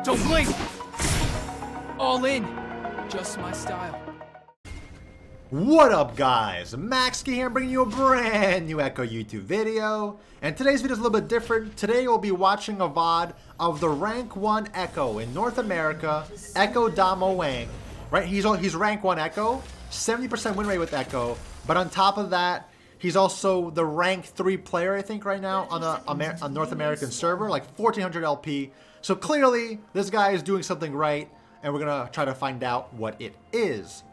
Don't blink! All in. Just my style. What up, guys? Maxky here, bringing you a brand new EKKO YouTube video. And today's video is a little bit different. Today we'll be watching a VOD of the rank 1 EKKO in North America, EKKO Damo Wang. Right? He's rank 1 EKKO, 70% win rate with EKKO. But on top of that, he's also the rank 3 player, I think, right now on a North American server, like 1400 LP. So clearly, this guy is doing something right, and we're gonna try to find out what it is.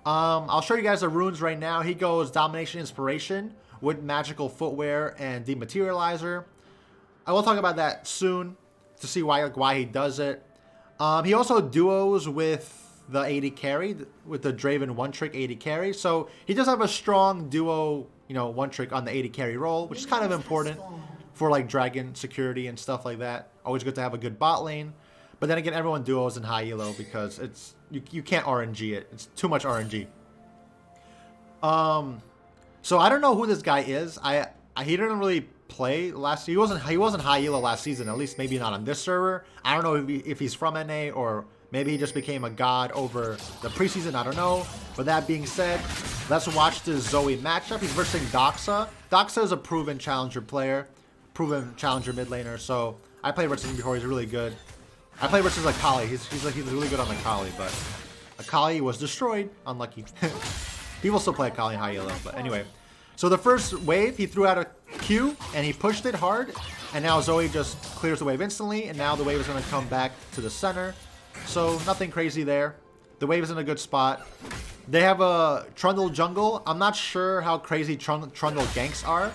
I'll show you guys the runes right now. He goes Domination Inspiration with Magical Footwear and Dematerializer. I will talk about that soon to see why he does it. He also duos with the AD carry, with the Draven one-trick AD carry. So he does have a strong duo, one-trick on the AD carry role, which is kind of important for like Dragon security and stuff like that. Always good to have a good bot lane. But then again, everyone duos in high elo because it's you can't RNG it. It's too much RNG. So I don't know who this guy is. He didn't really play last. He wasn't high elo last season. At least maybe not on this server. I don't know if he's from NA or maybe he just became a god over the preseason. I don't know. But that being said, let's watch this Zoe matchup. He's versing Doxa. Doxa is a proven challenger player, proven challenger mid laner. So I played versus him before. He's really good. I play versus Akali. He's really good on Akali, but Akali was destroyed. Unlucky. People still play Akali in high elo, but anyway. So the first wave, he threw out a Q and he pushed it hard, and now Zoe just clears the wave instantly, and now the wave is going to come back to the center. So nothing crazy there. The wave is in a good spot. They have a Trundle jungle. I'm not sure how crazy Trundle ganks are,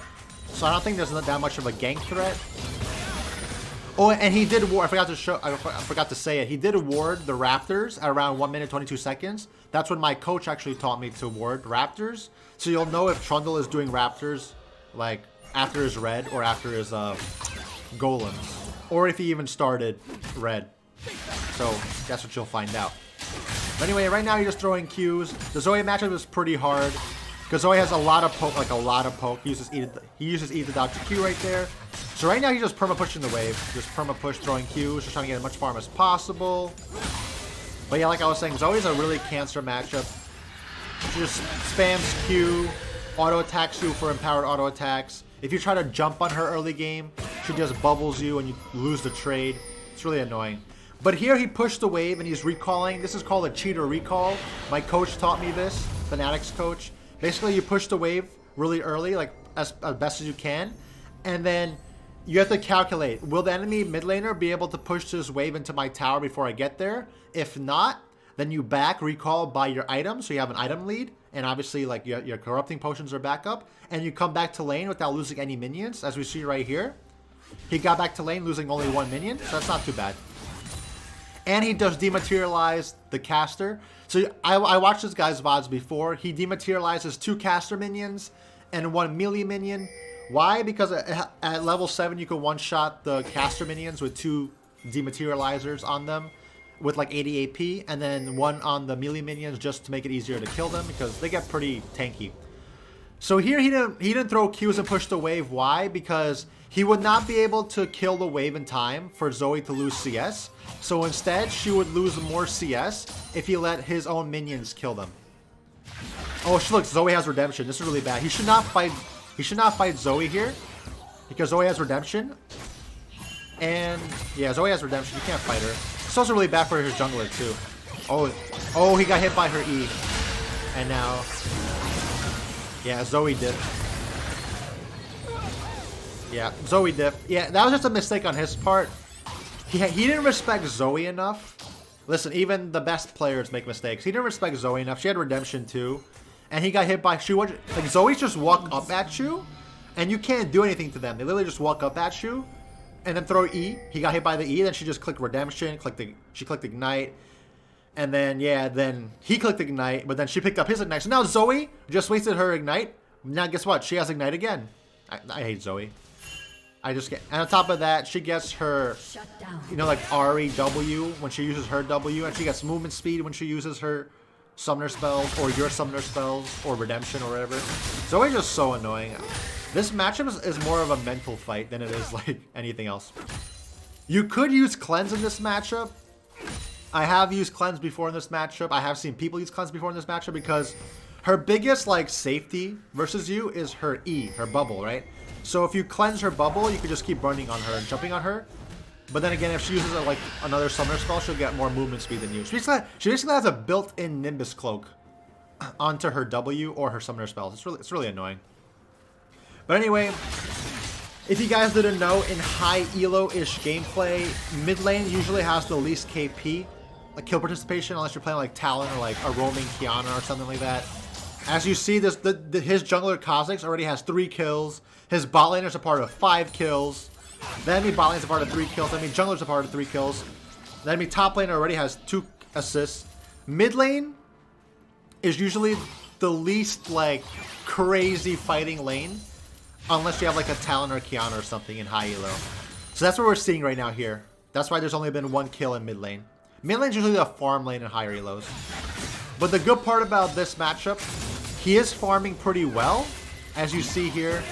so I don't think there's not that much of a gank threat. Oh, and he did ward. I forgot to say it. He did ward the Raptors at around 1 minute 22 seconds. That's when my coach actually taught me to ward Raptors. So you'll know if Trundle is doing Raptors, like after his red or after his golems, or if he even started red. So that's what you'll find out. But anyway, right now you're just throwing Qs. The Zoe matchup is pretty hard because Zoe has a lot of poke, He uses E to dodge the Q right there. So right now he's just perma pushing the wave, just perma push throwing Qs, just trying to get as much farm as possible. But yeah, like I was saying, Zoe's a really cancer matchup. She just spams Q, auto attacks you for empowered auto attacks. If you try to jump on her early game, she just bubbles you and you lose the trade. It's really annoying. But here he pushed the wave and he's recalling. This is called a cheater recall. My coach taught me this, Fanatics coach. Basically, you push the wave really early, like as best as you can, and then you have to calculate, will the enemy mid laner be able to push this wave into my tower before I get there? If not, then you back recall by your item, so you have an item lead, and obviously like your corrupting potions are back up, and you come back to lane without losing any minions, as we see right here. He got back to lane losing only 1 minion, so that's not too bad. And he does dematerialize the caster. So I watched this guy's VODs before. He dematerializes 2 caster minions and 1 melee minion. Why? Because at level 7 you can one-shot the caster minions with 2 dematerializers on them with like 80 AP, and then 1 on the melee minions just to make it easier to kill them because they get pretty tanky. So here he didn't throw Qs and push the wave. Why? Because he would not be able to kill the wave in time for Zoe to lose CS. So instead, she would lose more CS if he let his own minions kill them. Oh, look, Zoe has redemption. This is really bad. He should not fight Zoe here because Zoe has redemption. And yeah, Zoe has redemption. You can't fight her. It's also really bad for his jungler too. Oh, he got hit by her E. And now, yeah, Zoe dipped. Yeah, Zoe dipped. Yeah, that was just a mistake on his part. He didn't respect Zoe enough. Listen, even the best players make mistakes. He didn't respect Zoe enough. She had redemption too. And he got hit by... Like, Zoe's just walk up at you, and you can't do anything to them. They literally just walk up at you, and then throw E. He got hit by the E, then she just clicked redemption, she clicked ignite. And then, yeah, then he clicked ignite, but then she picked up his ignite. So now Zoe just wasted her ignite. Now guess what? She has ignite again. I hate Zoe. And on top of that, she gets her, like REW when she uses her W, and she gets movement speed when she uses her summoner spells, or your summoner spells, or redemption, or whatever. Zoe's just so annoying. This matchup is more of a mental fight than it is like anything else. You could use Cleanse in this matchup. I have used Cleanse before in this matchup. I have seen people use Cleanse before in this matchup because her biggest like safety versus you is her E, her bubble, right? So if you cleanse her bubble, you could just keep running on her and jumping on her. But then again, if she uses like another summoner spell, she'll get more movement speed than you. She basically has a built-in Nimbus Cloak onto her W or her summoner spells. It's really annoying. But anyway, if you guys didn't know, in high elo-ish gameplay, mid lane usually has the least KP, like kill participation, unless you're playing like Talon or like a roaming Kiana or something like that. As you see, his jungler Kha'Zix already has 3 kills. His bot laner's a part of 5 kills. The enemy bot lane's a part of 3 kills. The enemy jungler's a part of 3 kills. The enemy top laner already has 2 assists. Mid lane is usually the least like crazy fighting lane, unless you have like a Talon or Kiana or something in high elo. So that's what we're seeing right now here. That's why there's only been 1 kill in mid lane. Mid lane's usually the farm lane in higher elos. But the good part about this matchup, he is farming pretty well. As you see here,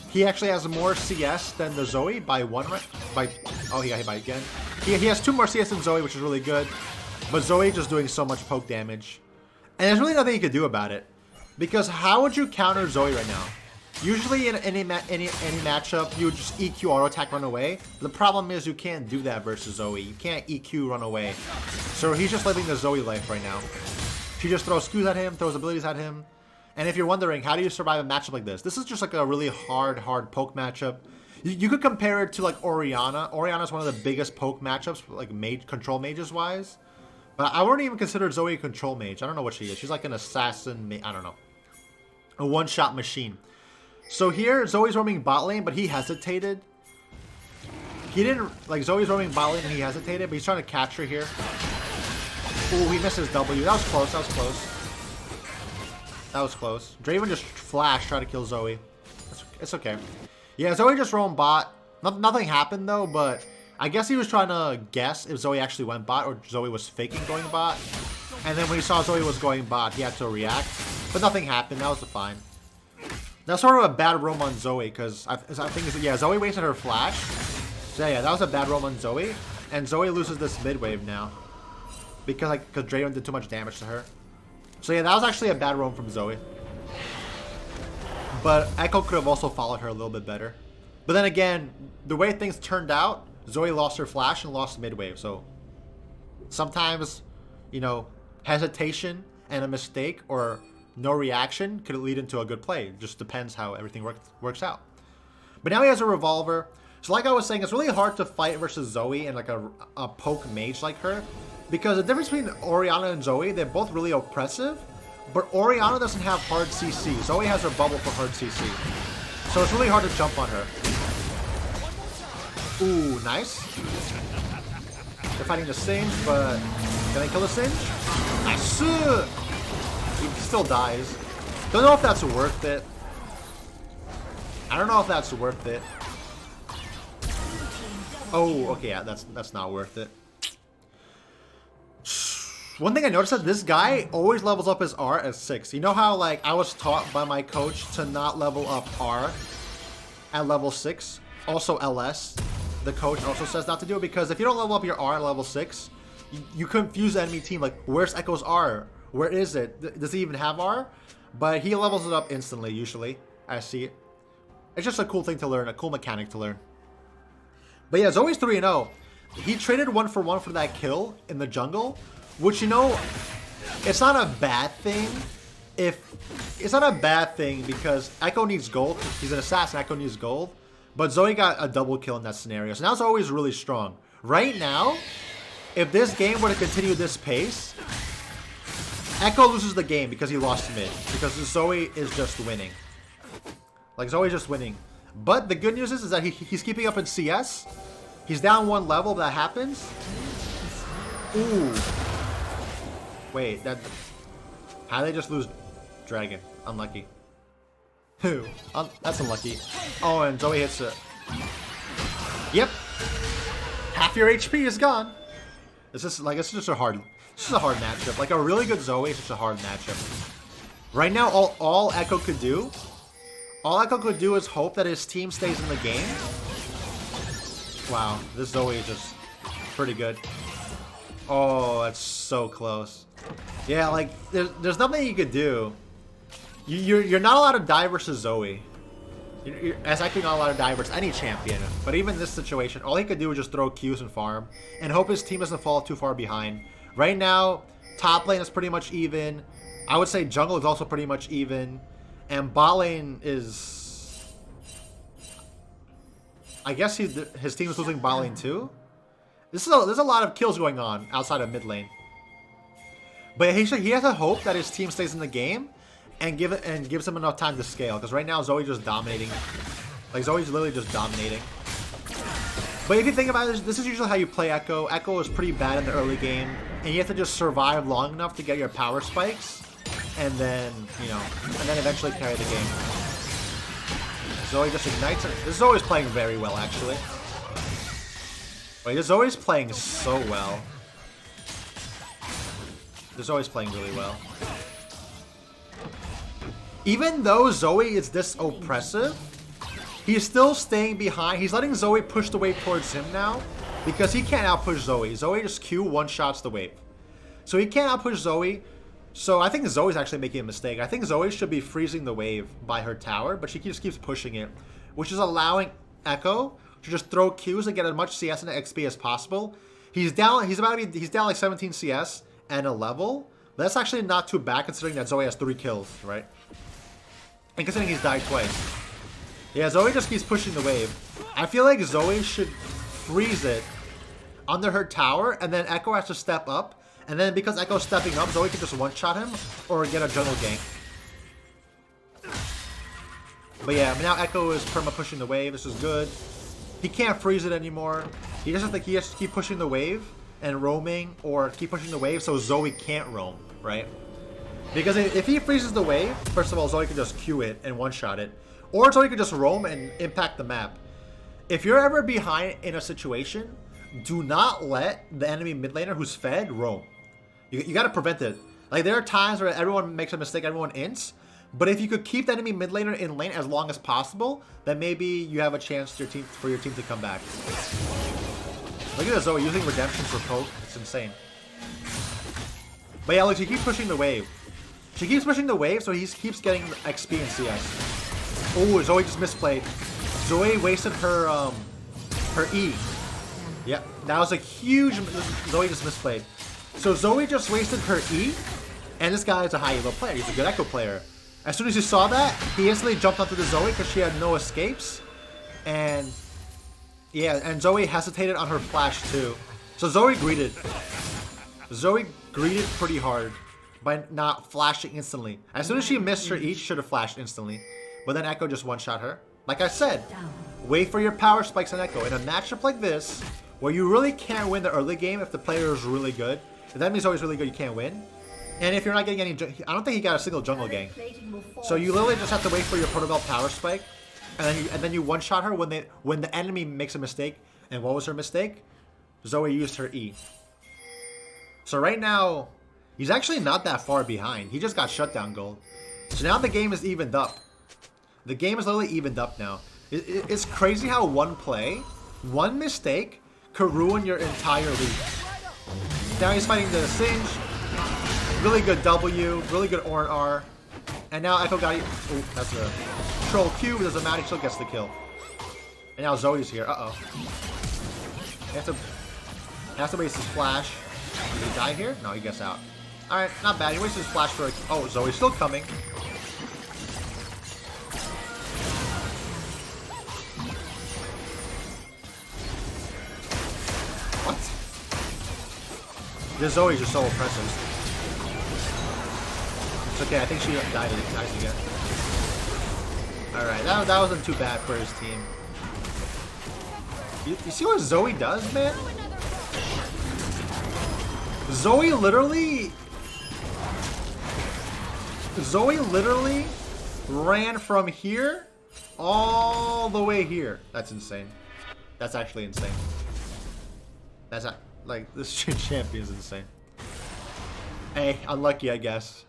he actually has more CS than the Zoe by 1 rank. Oh, he got hit by again. He has 2 more CS than Zoe, which is really good. But Zoe just doing so much poke damage. And there's really nothing you can do about it. Because how would you counter Zoe right now? Usually in any matchup, you would just EQ auto attack run away. The problem is you can't do that versus Zoe. You can't EQ run away. So he's just living the Zoe life right now. She just throws Qs at him, throws abilities at him. And if you're wondering, how do you survive a matchup like this? This is just like a really hard poke matchup. You could compare it to like Orianna. Orianna's one of the biggest poke matchups, like control mages wise. But I wouldn't even consider Zoe a control mage. I don't know what she is. She's like an assassin, I don't know. A one-shot machine. So here, Zoe's roaming bot lane, but he hesitated. He didn't, like Zoe's roaming bot lane and he hesitated, but he's trying to catch her here. Ooh, he missed his W. That was close, that was close. That was close. Draven just flashed, trying to kill Zoe. It's okay. Yeah, Zoe just roamed bot. Nothing happened though, but I guess he was trying to guess if Zoe actually went bot or Zoe was faking going bot. And then when he saw Zoe was going bot, he had to react. But nothing happened, that was fine. That's sort of a bad roam on Zoe, because I think, yeah, Zoe wasted her flash. So yeah, that was a bad roam on Zoe. And Zoe loses this mid wave now. Because Draven did too much damage to her. So yeah, that was actually a bad roam from Zoe. But EKKO could have also followed her a little bit better. But then again, the way things turned out, Zoe lost her flash and lost mid wave. So sometimes, you know, hesitation and a mistake or no reaction could lead into a good play. It just depends how everything works out. But now he has a revolver. So like I was saying, it's really hard to fight versus Zoe and like a poke mage like her. Because the difference between Orianna and Zoe, they're both really oppressive. But Orianna doesn't have hard CC. Zoe has her bubble for hard CC. So it's really hard to jump on her. Ooh, nice. They're fighting the Singe, but can I kill the Singe? Nice. He still dies. Don't know if that's worth it. I don't know if that's worth it. Oh, okay, yeah, that's not worth it. One thing I noticed is this guy always levels up his R at 6. You know how like I was taught by my coach to not level up R at level 6? Also LS. The coach also says not to do it because if you don't level up your R at level 6, you confuse the enemy team. Like, where's EKKO's R? Where is it? Does he even have R? But he levels it up instantly, usually. I see it. It's just a cool thing to learn, a cool mechanic to learn. But yeah, Zoe's 3-0. He traded 1-for-1 for that kill in the jungle, which, you know, it's not a bad thing. It's not a bad thing because EKKO needs gold. He's an assassin, EKKO needs gold. But Zoe got a double kill in that scenario. So now Zoe is really strong. Right now, if this game were to continue this pace, EKKO loses the game because he lost mid. Because Zoe is just winning. Like, Zoe's just winning. But the good news is that he's keeping up in CS. He's down 1 level if that happens. Ooh. Wait, how did they just lose Dragon? Unlucky. Who? That's unlucky. Oh, and Zoe hits it. Yep. Half your HP is gone. It's just a hard matchup. Like a really good Zoe is just a hard matchup. Right now, all EKKO could do is hope that his team stays in the game. Wow, this Zoe is just pretty good. Oh, that's so close. Yeah, like there's nothing you could do. You're not allowed to die versus Zoe. You're actually not allowed to die versus any champion. But even in this situation, all he could do was just throw Qs and farm and hope his team doesn't fall too far behind. Right now, top lane is pretty much even. I would say jungle is also pretty much even, and bot lane is. I guess his team is losing bot lane too. There's a lot of kills going on outside of mid lane. But he has a hope that his team stays in the game and gives him enough time to scale. Because right now Zoe's just dominating. Like Zoe's literally just dominating. But if you think about it, this is usually how you play EKKO. EKKO is pretty bad in the early game, and you have to just survive long enough to get your power spikes, and then eventually carry the game. Zoe just ignites it. This Zoe is playing very well, actually. Wait, this Zoe is playing so well. This Zoe is playing really well. Even though Zoe is this oppressive, he's still staying behind. He's letting Zoe push the wave towards him now because he can't outpush Zoe. Zoe just Q one-shots the wave. So he can't outpush Zoe. So I think Zoe's actually making a mistake. I think Zoe should be freezing the wave by her tower, but she just keeps pushing it, which is allowing EKKO to just throw Qs and get as much CS and XP as possible. He's down like 17 CS and a level. But that's actually not too bad considering that Zoe has 3 kills, right? And considering he's died twice. Yeah, Zoe just keeps pushing the wave. I feel like Zoe should freeze it under her tower, and then EKKO has to step up. And then because EKKO's stepping up, Zoe can just one-shot him or get a jungle gank. But yeah, now EKKO is perma pushing the wave. This is good. He can't freeze it anymore. He just has to keep pushing the wave and roaming, or keep pushing the wave so Zoe can't roam, right? Because if he freezes the wave, first of all, Zoe can just Q it and one-shot it. Or Zoe can just roam and impact the map. If you're ever behind in a situation, do not let the enemy mid laner who's fed roam. You got to prevent it. Like, there are times where everyone makes a mistake, everyone ints. But if you could keep the enemy mid laner in lane as long as possible, then maybe you have a chance for your team to come back. Look at this Zoe using redemption for poke. It's insane. But yeah, look, she keeps pushing the wave. She keeps pushing the wave, so he keeps getting XP and CS. Oh, Zoe just misplayed. Zoe wasted her E. Yeah, that was a huge... Zoe just misplayed. So Zoe just wasted her E, and this guy is a high elo player. He's a good EKKO player. As soon as he saw that, he instantly jumped onto the Zoe because she had no escapes. And yeah, and Zoe hesitated on her flash too. So Zoe greeted. Zoe greeted pretty hard by not flashing instantly. As soon as she missed her E, she should have flashed instantly. But then EKKO just one-shot her. Like I said, wait for your power spikes on EKKO. In a matchup like this, where you really can't win the early game if the player is really good, if that means always really good, you can't win. And if you're not getting any... I don't think he got a single jungle gank. So you literally just have to wait for your Proto Belt power spike, and then you one-shot her when the enemy makes a mistake. And what was her mistake? Zoe used her E. So right now, he's actually not that far behind. He just got shutdown gold. So now the game is evened up. The game is literally evened up now. It's crazy how one play, one mistake, could ruin your entire league. Now he's fighting the Singe. Really good W, really good R&R. And now EKKO got... Oh, that's a troll Q, but doesn't matter, he still gets the kill. And now Zoe's here. Uh-oh. He has to waste his flash. Did he die here? No, he gets out. Alright, not bad. He wasted his flash for a... Oh, Zoe's still coming. What? This Zoe's just so oppressive. It's okay, I think she dies again. Alright, that wasn't too bad for his team. You see what Zoe does, man? Zoe literally ran from here all the way here. That's insane. That's actually insane. That's not, like, this champion is insane. Hey, unlucky, I guess.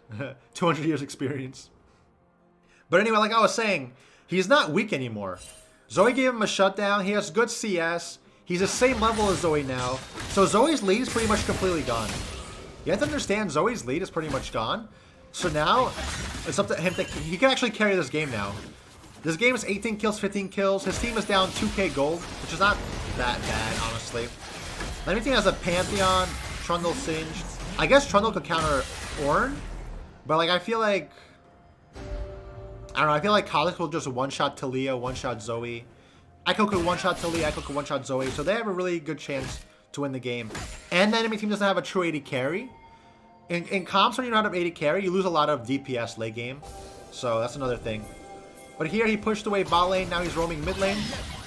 200 years experience. But anyway, like I was saying, he's not weak anymore. Zoe gave him a shutdown. He has good CS. He's the same level as Zoe now. So Zoe's lead is pretty much completely gone. You have to understand Zoe's lead is pretty much gone. So now it's up to him. He can actually carry this game now. This game is 18 kills, 15 kills. His team is down 2k gold, which is not that bad, honestly. Everything has a Pantheon, Trundle Singed. I guess Trundle could counter Ornn, but like I feel like, I don't know, I feel like Kha'Zix will just one-shot Talia, one-shot Zoe. EKKO could one-shot Talia, EKKO could one-shot Zoe, so they have a really good chance to win the game. And the enemy team doesn't have a true AD carry. In comps, when you don't have AD carry, you lose a lot of DPS late game. So that's another thing. But here he pushed away bot lane, now he's roaming mid lane.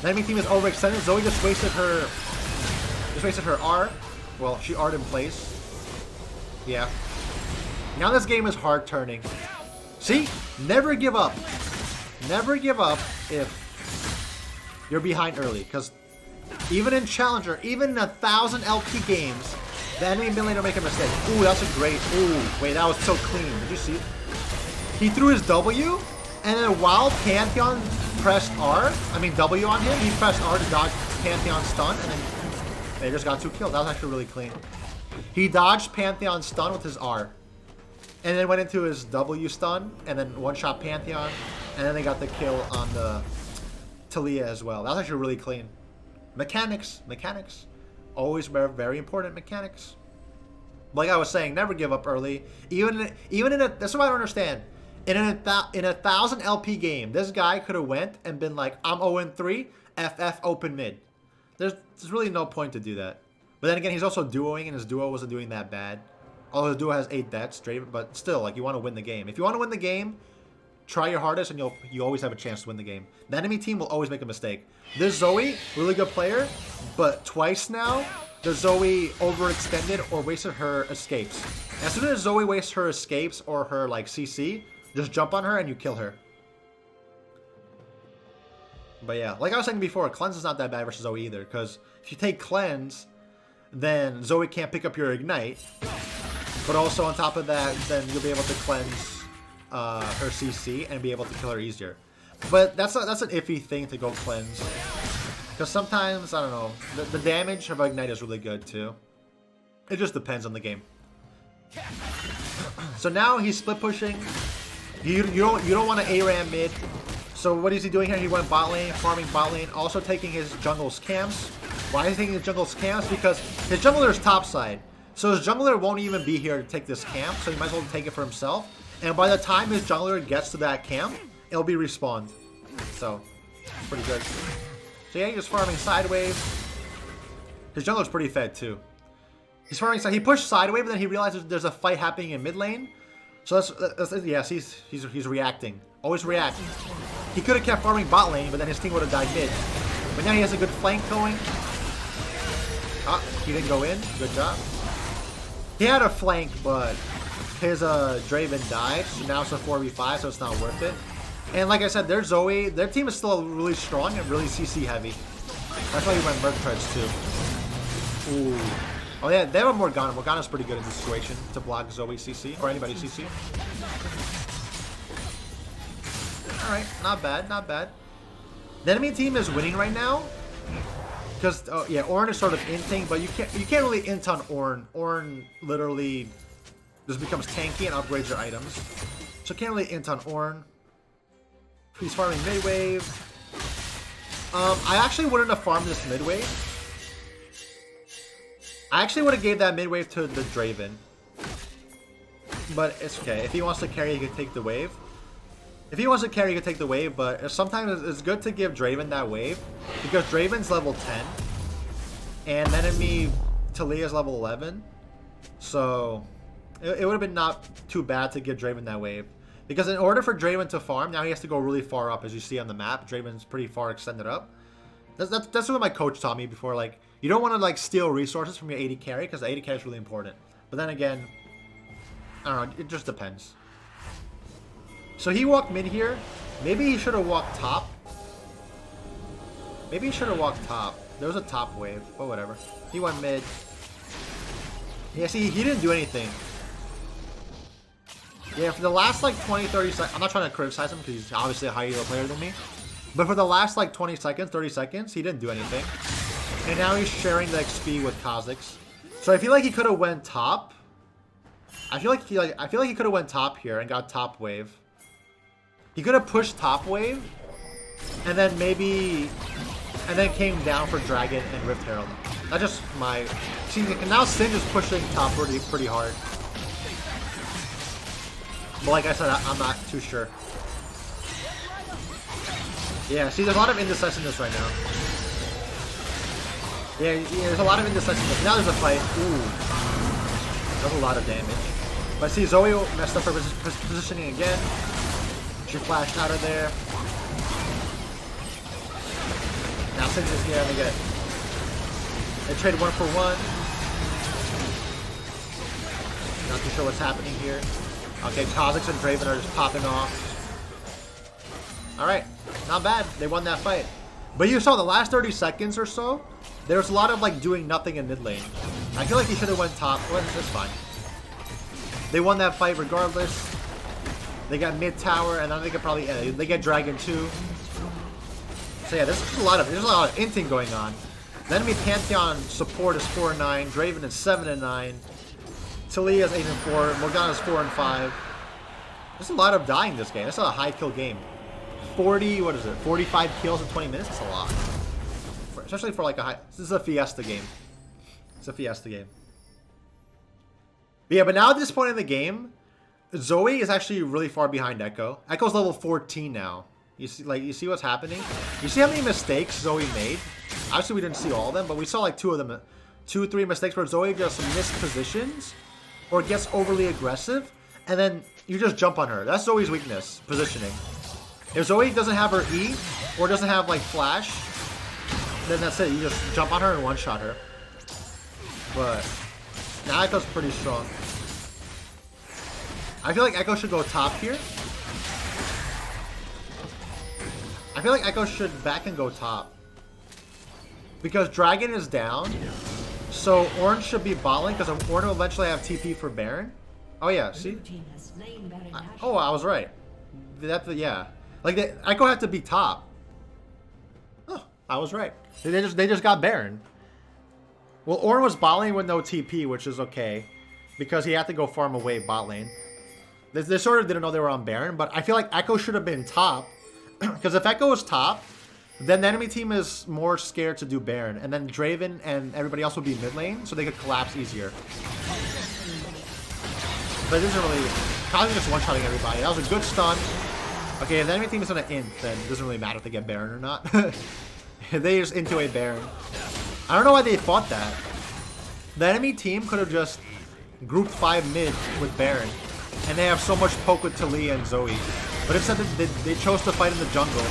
The enemy team is overextended. Zoe just wasted her R. Well, she R'd in place. Yeah. Now this game is hard turning. See? Never give up. Never give up if you're behind early. Because even in Challenger, even in 1,000 LP games, the enemy mid laner make a mistake. Ooh, that's a great... Ooh, wait, that was so clean. Did you see it? He threw his W, and then while Pantheon pressed W on him, he pressed R to dodge Pantheon stun, and then they just got 2 kills. That was actually really clean. He dodged Pantheon stun with his R. And then went into his W stun, and then one-shot Pantheon, and then they got the kill on the Talia as well. That was actually really clean. Mechanics. Always very, very important mechanics. Like I was saying, never give up early. Even in a... That's what I don't understand. In a 1,000 LP game, this guy could have went and been like, I'm 0-3, FF open mid. There's really no point to do that. But then again, he's also duoing, and his duo wasn't doing that bad. Although his duo has 8 deaths, but still, like, you want to win the game. If you want to win the game, try your hardest, and you always have a chance to win the game. The enemy team will always make a mistake. This Zoe, really good player, but twice now, the Zoe overextended or wasted her escapes. As soon as Zoe wastes her escapes or her, like, CC, just jump on her and you kill her. But yeah, like I was saying before, Cleanse is not that bad versus Zoe either, because if you take Cleanse, then Zoe can't pick up your Ignite. But also on top of that, then you'll be able to cleanse her CC and be able to kill her easier. But that's an iffy thing to go cleanse. Because sometimes, I don't know, the damage of Ignite is really good too. It just depends on the game. So now he's split pushing. You don't want to ARAM mid. So what is he doing here? He went bot lane, farming bot lane, also taking his jungle's camps. Why is he taking his jungle's camps? Because his jungler is topside. So his jungler won't even be here to take this camp, so he might as well take it for himself. And by the time his jungler gets to that camp, it'll be respawned. So, pretty good. So yeah, he's just farming sideways. His jungler's pretty fed too. He's farming side. He pushed sideways, but then he realizes there's a fight happening in mid lane. So that's yes, he's reacting. Always react. He could have kept farming bot lane, but then his team would have died mid. But now he has a good flank going. Ah, he didn't go in. Good job. He had a flank, but his Draven died, so now it's a 4v5, so it's not worth it. And like I said, their Zoe, their team is still really strong and really CC heavy. That's why he went Merc Treads too. Ooh. Oh yeah, they have a Morgana. Morgana's pretty good in this situation to block Zoe CC, or anybody CC. Alright, not bad, not bad. The enemy team is winning right now. Because, yeah, Ornn is sort of inting, but you can't really int on Ornn. Ornn literally just becomes tanky and upgrades your items. So can't really int on Ornn. He's farming mid-wave. I actually wouldn't have farmed this mid-wave. I actually would have gave that mid-wave to the Draven. But it's okay. If he wants to carry, he can take the wave. If he wants to carry, he can take the wave, but sometimes it's good to give Draven that wave, because Draven's level 10, and enemy Talia's level 11, so it would have been not too bad to give Draven that wave. Because in order for Draven to farm, now he has to go really far up, as you see on the map. Draven's pretty far extended up. That's what my coach taught me before, like, you don't want to, like, steal resources from your AD carry, because the AD carry is really important. But then again, I don't know, it just depends. So he walked mid here. Maybe he should have walked top. Maybe he should have walked top. There was a top wave, but whatever. He went mid. Yeah, see, he didn't do anything. Yeah, for the last like 20, 30 seconds, I'm not trying to criticize him because he's obviously a higher elo player than me. But for the last like 20 seconds, 30 seconds, he didn't do anything. And now he's sharing the XP with Kha'Zix. So I feel like he could have went top. I feel like he could have went top here and got top wave. He could have pushed top wave, and then came down for Dragon and Rift Herald. That's just my. See, now Sin is pushing top pretty hard. But like I said, I'm not too sure. Yeah, see, there's a lot of indecisiveness right now. Yeah, there's a lot of indecisiveness. Now there's a fight. Ooh. That's a lot of damage. But see, Zoe messed up her positioning again. She flashed out of there. Now Sin's just here and they trade 1 for 1. Not too sure what's happening here. Okay, Kha'Zix and Draven are just popping off. Alright, not bad. They won that fight. But you saw the last 30 seconds or so, there was a lot of like doing nothing in mid lane. I feel like he should have went top. Well, it's fine. They won that fight regardless. They got mid tower, and then they could probably they get dragon too. So yeah, there's a lot of inting going on. The enemy Pantheon support is 4-9, Draven is 7-9, Talia is 8-4, Morgana is 4-5. There's a lot of dying this game. This is a high kill game. 45 kills in 20 minutes. That's a lot, especially for like a high. This is a Fiesta game. It's a Fiesta game. But yeah, but now at this point in the game, Zoe is actually really far behind EKKO. EKKO's level 14 now. You see what's happening? You see how many mistakes Zoe made? Obviously we didn't see all of them, but we saw like 3 mistakes where Zoe just missed positions or gets overly aggressive, and then you just jump on her. That's Zoe's weakness, positioning. If Zoe doesn't have her E or doesn't have like flash, then that's it. You just jump on her and one-shot her. But now EKKO's pretty strong. I feel like EKKO should go top here. I feel like EKKO should back and go top. Because Dragon is down. So Orange should be bot lane because Orange will eventually have TP for Baron. Oh yeah, see? I was right. Yeah. Like EKKO had to be top. Oh, I was right. They just got Baron. Well, Orange was bot lane with no TP, which is okay. Because he had to go farm away bot lane. They sort of didn't know they were on Baron, but I feel like EKKO should have been top. Because if EKKO is top, then the enemy team is more scared to do Baron. And then Draven and everybody else would be mid lane, so they could collapse easier. But it isn't really... Probably just one-shotting everybody. That was a good stun. Okay, if the enemy team is on an int, then it doesn't really matter if they get Baron or not. They just into a Baron. I don't know why they thought that. The enemy team could have just grouped 5 mid with Baron. And they have so much poke with Talia and Zoe. But instead they chose to fight in the jungle.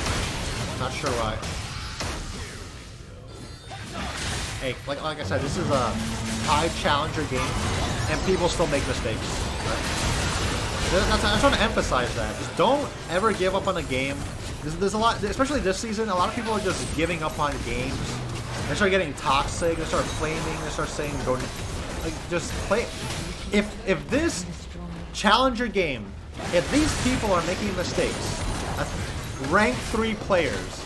Not sure why. Hey, like I said, this is a high challenger game, and people still make mistakes. Right? I'm trying to emphasize that. Just don't ever give up on a game. There's a lot, especially this season, a lot of people are just giving up on games. They start getting toxic, they start flaming, they start saying go, like, just play. If this challenger game, if these people are making mistakes, rank 3 players,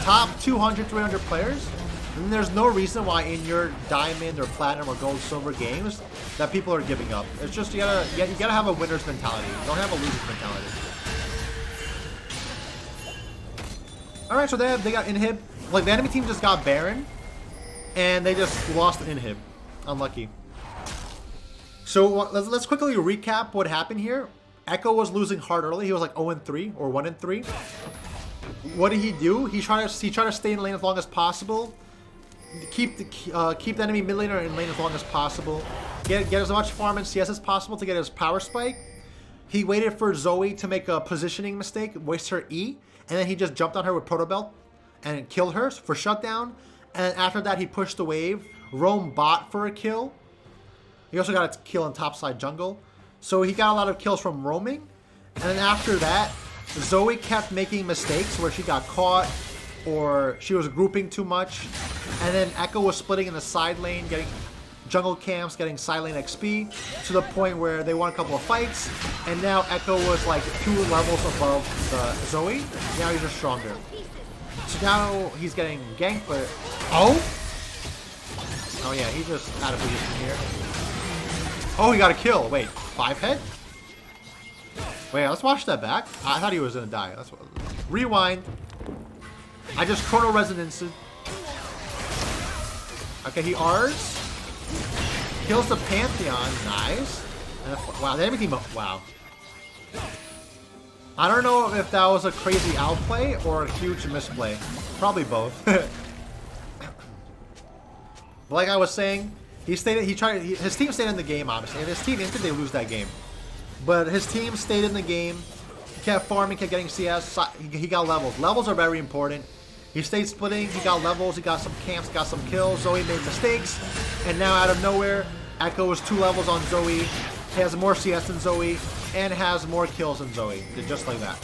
top 200, 300 players, then there's no reason why in your diamond or platinum or gold, silver games that people are giving up. It's just you gotta have a winner's mentality. You don't have a loser's mentality. All right, so they got inhib. Like the enemy team just got Baron, and they just lost inhib. Unlucky. So let's quickly recap what happened here. EKKO was losing hard early. He was like 0-3 or 1-3. What did he do? He tried to stay in lane as long as possible. Keep the enemy mid laner in lane as long as possible. Get as much farm and CS as possible to get his power spike. He waited for Zoe to make a positioning mistake, waste her E, and then he just jumped on her with Proto Belt and killed her for shutdown. And after that, he pushed the wave, roamed bot for a kill. He also got a kill in topside jungle. So he got a lot of kills from roaming. And then after that, Zoe kept making mistakes where she got caught or she was grouping too much. And then EKKO was splitting in the side lane, getting jungle camps, getting side lane XP to the point where they won a couple of fights. And now EKKO was like 2 levels above Zoe. Now he's just stronger. So now he's getting ganked, but... Oh? Oh yeah, he just out of position here. Oh, he got a kill. Wait, 5 head? Wait, let's watch that back. I thought he was gonna die. That's what. Rewind. I just chrono resonance. Okay, he R's. Kills the Pantheon. Nice. And wow, the enemy team. Wow. I don't know if that was a crazy outplay or a huge misplay. Probably both. Like I was saying, his team stayed in the game, obviously. If his team entered, they lose that game. But his team stayed in the game. He kept farming, kept getting CS. He got levels. Levels are very important. He stayed splitting. He got levels. He got some camps, got some kills. Zoe made mistakes. And now out of nowhere, EKKO is 2 levels on Zoe. He has more CS than Zoe. And has more kills than Zoe. Just like that.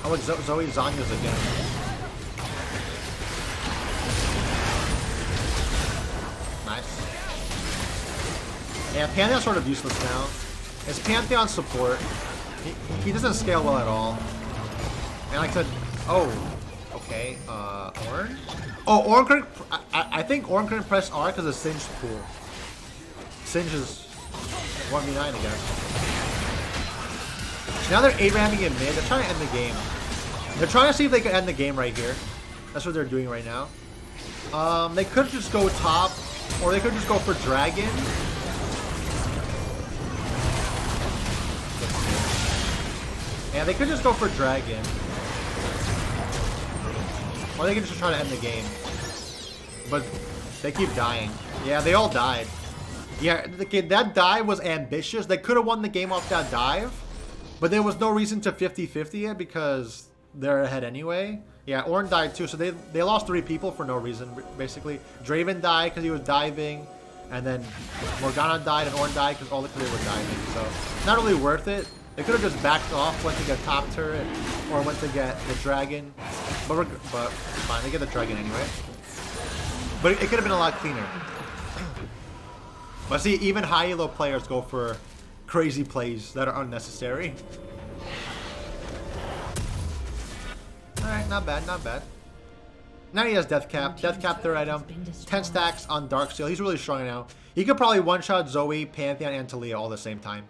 Oh, look, Zoe Zanya's again. Nice. Yeah, Pantheon's sort of useless now. It's Pantheon support. He doesn't scale well at all. And like I said, oh, okay, Ornn? Oh, Ornn couldn't, I think Ornn couldn't press R because of Singe pool. Singe is 1v9, I guess. Now they're 8-ramming in mid. They're trying to end the game. They're trying to see if they can end the game right here. That's what they're doing right now. They could just go top, or they could just go for Dragon. Yeah, they could just go for Dragon. Or they can just try to end the game. But they keep dying. Yeah, they all died. Yeah, that dive was ambitious. They could have won the game off that dive. But there was no reason to 50-50 it because they're ahead anyway. Yeah, Ornn died too, so they lost 3 people for no reason, basically. Draven died because he was diving. And then Morgana died and Ornn died because all the clear were diving. So, not really worth it. They could have just backed off, went to get top turret, or went to get the dragon. But fine, they get the dragon anyway. But it could have been a lot cleaner. But see, even high elo players go for crazy plays that are unnecessary. Alright, not bad, not bad. Now he has Death Cap. Death Cap, third item. 10 stacks on Darksteel. He's really strong now. He could probably one-shot Zoe, Pantheon, and Talia all at the same time.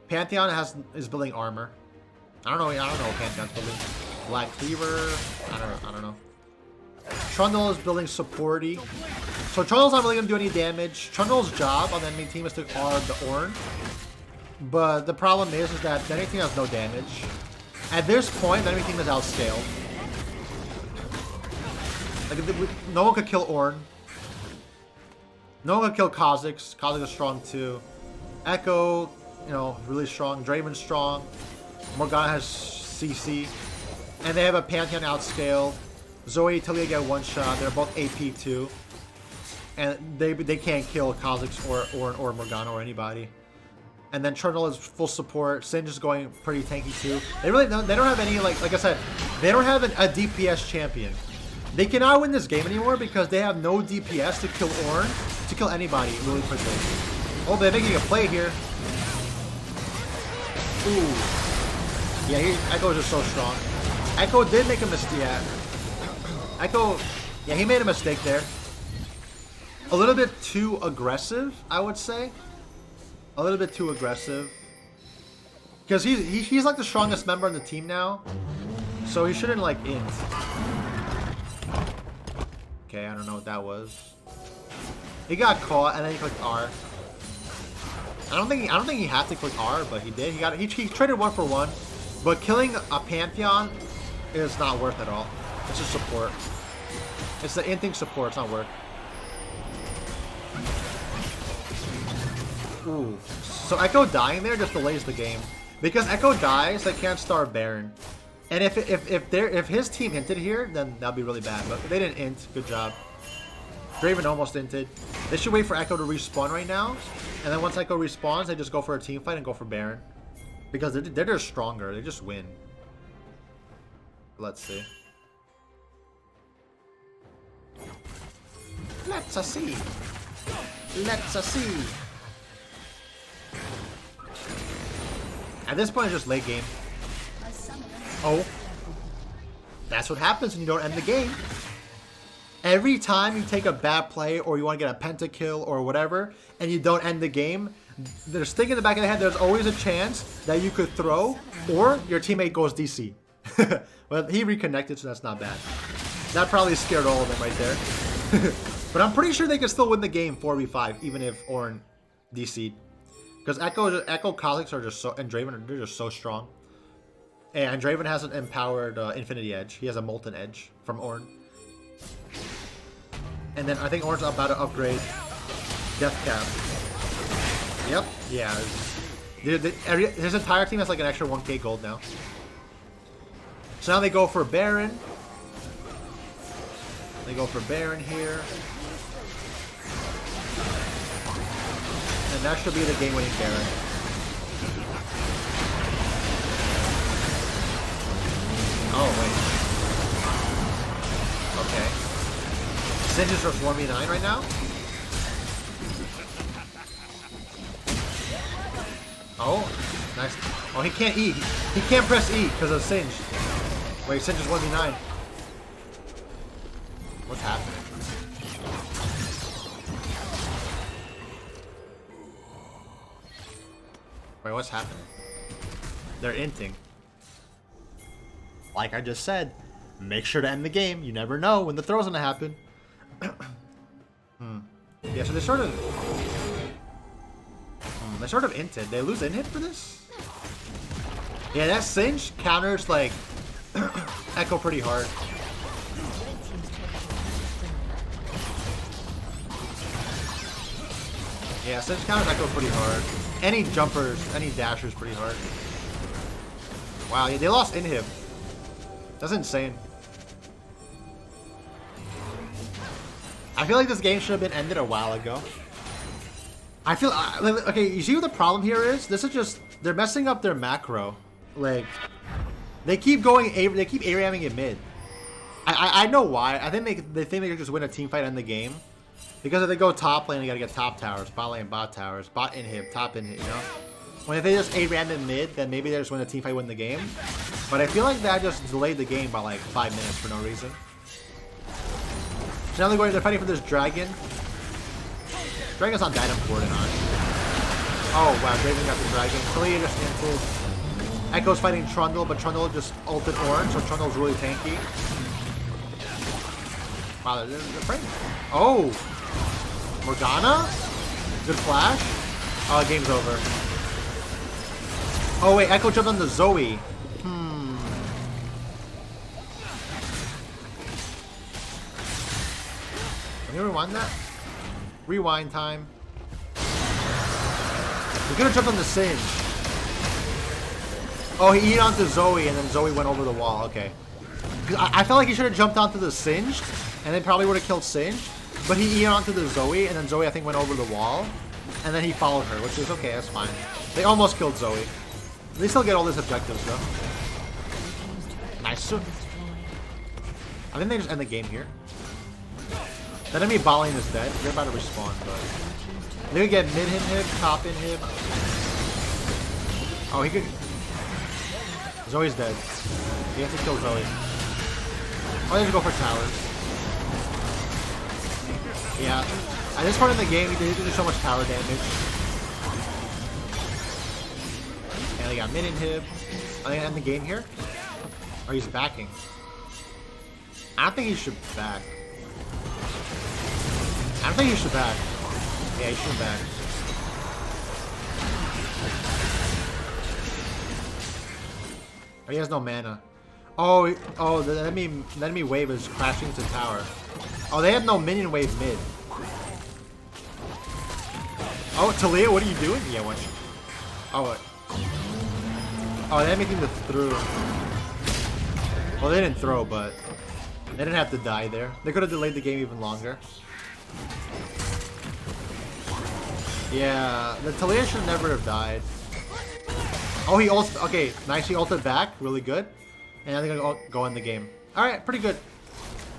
Pantheon is building armor. I don't know what Pantheon's building. Black Cleaver. I don't know. Trundle is building supporty. So Trundle's not really gonna do any damage. Trundle's job on the enemy team is to R the Ornn. But the problem is that the enemy team has no damage. At this point, the enemy team is outscaled. Like, no one could kill Ornn. No one could kill Kha'Zix. Kha'Zix is strong too. EKKO, you know, really strong. Draven's strong. Morgana has CC. And they have a Pantheon outscaled. Zoe, Talia get one shot. They're both AP too. And they can't kill Kha'Zix or Morgana or anybody. And then Trundle is full support. Singe is going pretty tanky too. They don't have any, like I said, they don't have a DPS champion. They cannot win this game anymore because they have no DPS to kill Ornn, to kill anybody really quickly. Oh, they're making a play here. Ooh. Yeah, EKKO is just so strong. EKKO did make a mistake. Yeah. EKKO, yeah, he made a mistake there. A little bit too aggressive, I would say. A little bit too aggressive. Because he's like the strongest member on the team now. So he shouldn't like int. Okay, I don't know what that was. He got caught and then he clicked R. I don't think he had to click R, but he did. He traded 1 for 1. But killing a Pantheon is not worth at all. It's just support. It's the inting support, it's not worth. Ooh. So EKKO dying there just delays the game. Because EKKO dies, they can't start Baron. And if his team inted here, then that'd be really bad. But they didn't int. Good job. Draven almost inted. They should wait for EKKO to respawn right now. And then once EKKO respawns, they just go for a team fight and go for Baron. Because they're just stronger. They just win. Let's see. Let's see. Let's see. At this point, it's just late game. Oh. That's what happens when you don't end the game. Every time you take a bad play or you want to get a pentakill or whatever, and you don't end the game, there's thinking in the back of the head, there's always a chance that you could throw or your teammate goes DC. Well, he reconnected, so that's not bad. That probably scared all of them right there. But I'm pretty sure they can still win the game 4v5, even if Ornn DC'd. Because EKKO Kha'Zix are just so, and Draven, they're just so strong. And Draven has an empowered Infinity Edge. He has a Molten Edge from Ornn. And then I think Ornn's about to upgrade Death Cap. Yep. Yeah. His entire team has like an extra 1k gold now. So now they go for Baron. They go for Baron here. And that should be the game-winning Baron. Oh, wait. Okay. Singe is just 1v9 right now? Oh, nice. Oh, he can't E. He can't press E because of Singe. Wait, Singe is 1v9. What's happening? Wait, what's happening? They're inting. Like I just said, make sure to end the game. You never know when the throw's gonna happen. Yeah, so they sort of inted. They lose in hit for this? Yeah, that Singe counters like EKKO pretty hard. Yeah, Singe counters EKKO pretty hard. Any jumpers, any dashers pretty hard. Wow, yeah, they lost inhib. That's insane. I feel like this game should have been ended a while ago. I feel okay. You see what the problem here is? This is just they're messing up their macro. Like they keep going. They keep ARAMing it mid. I know why. I think they think they can just win a team fight in the game because if they go top lane, they gotta get top towers, bot lane, bot towers, bot inhib, top inhib. You know. When if they just ARAM it mid, then maybe they just win a team fight, win the game. But I feel like that just delayed the game by like 5 minutes for no reason. So now they're fighting for this dragon. Dragon's not that important, honestly. Oh wow, Draven got the dragon. Talia just insulted. EKKO's fighting Trundle, but Trundle just ulted Ornn, so Trundle's really tanky. Wow, they're fighting. Oh! Morgana? Good flash? Oh, game's over. Oh wait, EKKO jumped on the Zoe. Can you rewind that? Rewind time. We could have jumped on the Singe. Oh, he eat onto Zoe, and then Zoe went over the wall. Okay. I felt like he should have jumped onto the Singe, and then probably would have killed Singe. But he eat onto the Zoe, and then Zoe, I think, went over the wall. And then he followed her, which is okay, that's fine. They almost killed Zoe. They still get all these objectives, though. Nice. I think they just end the game here. The enemy bot lane is dead. They're about to respawn, but they could get mid inhib, top inhib. Oh, he could. Zoe's dead. You have to kill Zoe. Oh, they just go for towers. Yeah. At this point in the game, he did do so much tower damage. And they got mid inhib. Are they gonna end the game here? Or he's backing? I don't think he should back. I don't think he should back. Yeah, he should back. Oh, he has no mana. Oh, the enemy wave is crashing into tower. Oh, they have no minion wave mid. Oh, Talia, what are you doing? Yeah, watch. Oh, what? Oh, they had me think to through. Well, they didn't throw, but they didn't have to die there. They could have delayed the game even longer. Yeah, the Talia should never have died. Oh, he ulted. Okay, nice. He ulted back. Really good. And I think I'll go in the game. Alright, pretty good.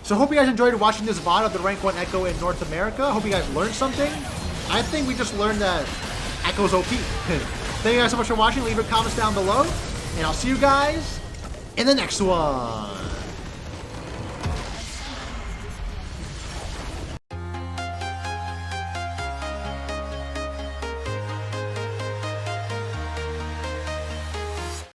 So, hope you guys enjoyed watching this VOD of the Rank 1 EKKO in North America. Hope you guys learned something. I think we just learned that EKKO's OP. Thank you guys so much for watching. Leave your comments down below. And I'll see you guys in the next one.